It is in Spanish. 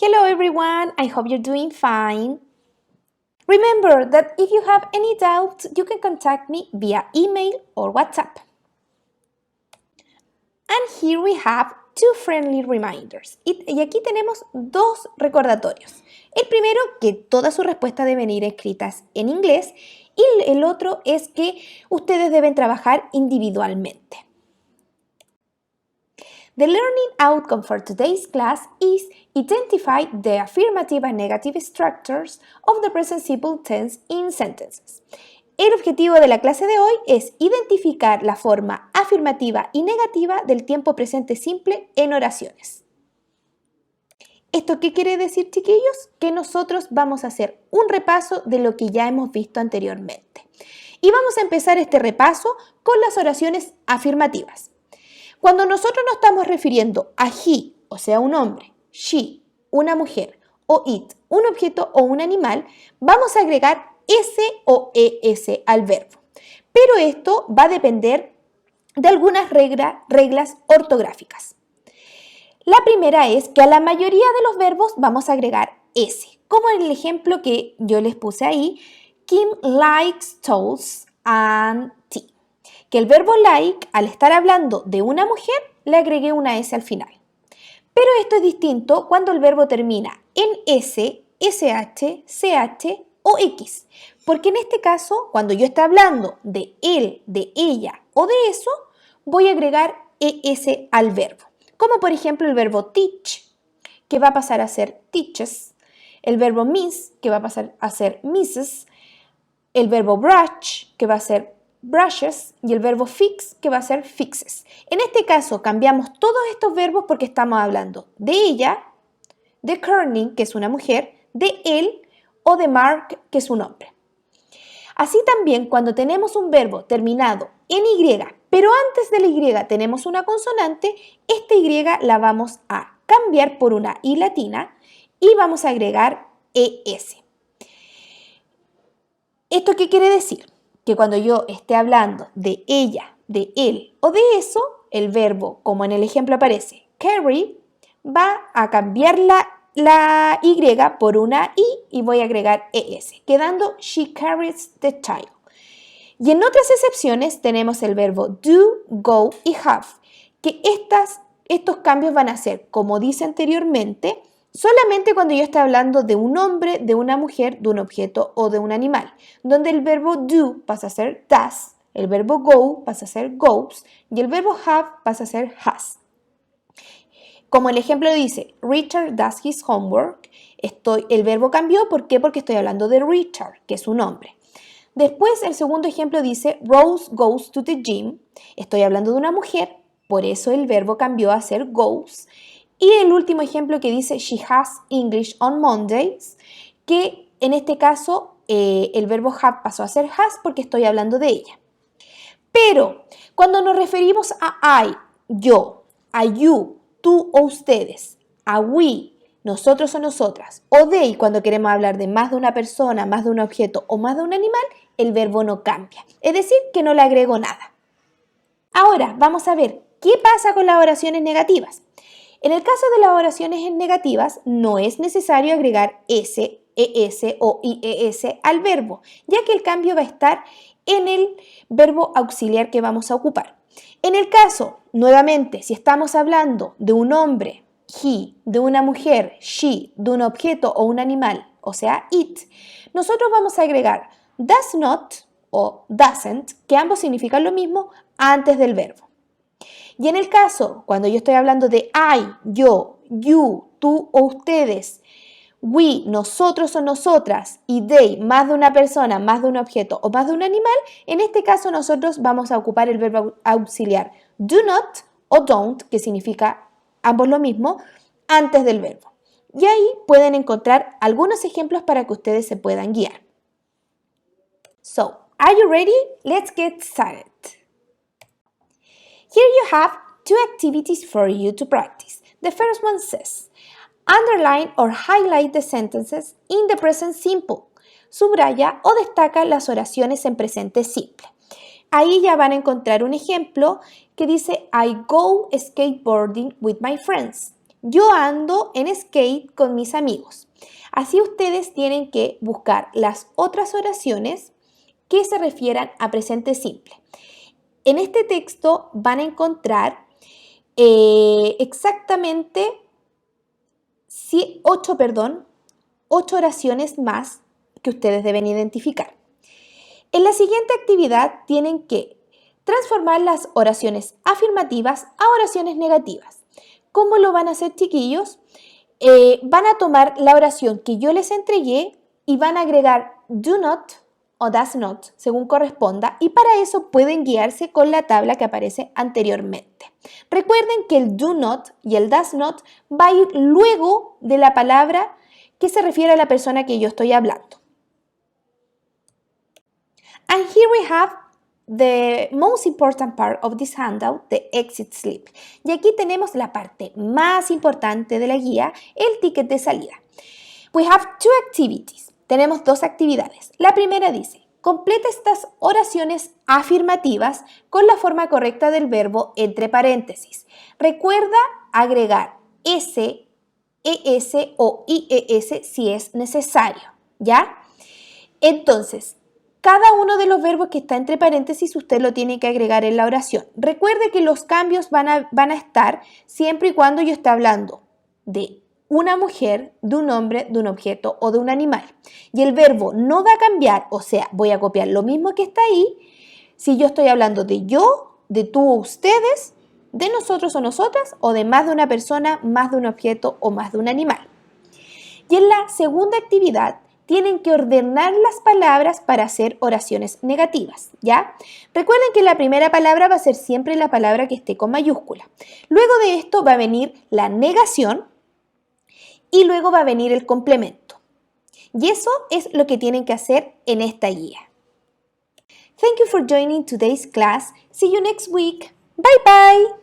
Hello everyone, I hope you're doing fine. Remember that if you have any doubts, you can contact me via email or WhatsApp. And here we have two friendly reminders. Y aquí tenemos dos recordatorios. El primero, que todas sus respuestas deben ir escritas en inglés, y el otro es que ustedes deben trabajar individualmente. The learning outcome for today's class is identify the affirmative and negative structures of the present simple tense in sentences. El objetivo de la clase de hoy es identificar la forma afirmativa y negativa del tiempo presente simple en oraciones. ¿Esto qué quiere decir, chiquillos? Que nosotros vamos a hacer un repaso de lo que ya hemos visto anteriormente. Y vamos a empezar este repaso con las oraciones afirmativas. Cuando nosotros nos estamos refiriendo a he, o sea, un hombre, she, una mujer, o it, un objeto o un animal, vamos a agregar s o es al verbo. Pero esto va a depender de algunas reglas ortográficas. La primera es que a la mayoría de los verbos vamos a agregar s, como en el ejemplo que yo les puse ahí, Kim likes toast and tea. Que el verbo like, al estar hablando de una mujer, le agregué una S al final. Pero esto es distinto cuando el verbo termina en S, SH, CH o X. Porque en este caso, cuando yo esté hablando de él, de ella o de eso, voy a agregar ES al verbo. Como por ejemplo el verbo teach, que va a pasar a ser teaches. El verbo miss, que va a pasar a ser misses. El verbo brush, que va a ser brushes, y el verbo fix, que va a ser fixes. En este caso cambiamos todos estos verbos porque estamos hablando de ella, de Kearney, que es una mujer, de él o de Mark, que es un hombre. Así también cuando tenemos un verbo terminado en Y, pero antes de la Y tenemos una consonante, esta Y la vamos a cambiar por una I latina y vamos a agregar ES. ¿Esto qué quiere decir? Que cuando yo esté hablando de ella, de él o de eso, el verbo, como en el ejemplo aparece, carry, va a cambiar la Y por una I y voy a agregar ES, quedando she carries the child. Y en otras excepciones tenemos el verbo do, go y have, que estos cambios van a ser, como dice anteriormente, solamente cuando yo esté hablando de un hombre, de una mujer, de un objeto o de un animal, donde el verbo do pasa a ser does, el verbo go pasa a ser goes y el verbo have pasa a ser has. Como el ejemplo dice, Richard does his homework, el verbo cambió, ¿por qué? Porque estoy hablando de Richard, que es un hombre. Después el segundo ejemplo dice, Rose goes to the gym, estoy hablando de una mujer, por eso el verbo cambió a ser goes. Y el último ejemplo que dice, she has English on Mondays, que en este caso el verbo have pasó a ser has porque estoy hablando de ella. Pero cuando nos referimos a I, yo, a you, tú o ustedes, a we, nosotros o nosotras, o they cuando queremos hablar de más de una persona, más de un objeto o más de un animal, el verbo no cambia. Es decir, que no le agrego nada. Ahora vamos a ver qué pasa con las oraciones negativas. En el caso de las oraciones negativas, no es necesario agregar S, ES o IES al verbo, ya que el cambio va a estar en el verbo auxiliar que vamos a ocupar. En el caso, nuevamente, si estamos hablando de un hombre, he, de una mujer, she, de un objeto o un animal, o sea, it, nosotros vamos a agregar does not o doesn't, que ambos significan lo mismo, antes del verbo. Y en el caso, cuando yo estoy hablando de I, yo, you, tú o ustedes, we, nosotros o nosotras, y they, más de una persona, más de un objeto o más de un animal, en este caso nosotros vamos a ocupar el verbo auxiliar do not o don't, que significa ambos lo mismo, antes del verbo. Y ahí pueden encontrar algunos ejemplos para que ustedes se puedan guiar. So, are you ready? Let's get started. Here you have two activities for you to practice. The first one says, underline or highlight the sentences in the present simple. Subraya o destaca las oraciones en presente simple. Ahí ya van a encontrar un ejemplo que dice, I go skateboarding with my friends. yo ando en skate con mis amigos. Así ustedes tienen que buscar las otras oraciones que se refieran a presente simple. En este texto van a encontrar exactamente 8 oraciones más que ustedes deben identificar. En la siguiente actividad tienen que transformar las oraciones afirmativas a oraciones negativas. ¿Cómo lo van a hacer, chiquillos? Van a tomar la oración que yo les entregué y van a agregar do not o does not, según corresponda, y para eso pueden guiarse con la tabla que aparece anteriormente. Recuerden que el do not y el does not va a ir luego de la palabra que se refiere a la persona que yo estoy hablando. And here we have the most important part of this handout, the exit slip. Y aquí tenemos la parte más importante de la guía, el ticket de salida. We have 2 activities. Tenemos 2 actividades. La primera dice, completa estas oraciones afirmativas con la forma correcta del verbo entre paréntesis. Recuerda agregar S, ES o IES si es necesario, ¿ya? Entonces, cada uno de los verbos que está entre paréntesis usted lo tiene que agregar en la oración. Recuerde que los cambios van a estar siempre y cuando yo esté hablando de una mujer, de un hombre, de un objeto o de un animal. Y el verbo no va a cambiar, o sea, voy a copiar lo mismo que está ahí si yo estoy hablando de yo, de tú o ustedes, de nosotros o nosotras, o de más de una persona, más de un objeto o más de un animal. Y en la segunda actividad, tienen que ordenar las palabras para hacer oraciones negativas, ¿ya? Recuerden que la primera palabra va a ser siempre la palabra que esté con mayúscula. Luego de esto va a venir la negación y luego va a venir el complemento. Y eso es lo que tienen que hacer en esta guía. Thank you for joining today's class. See you next week. Bye bye.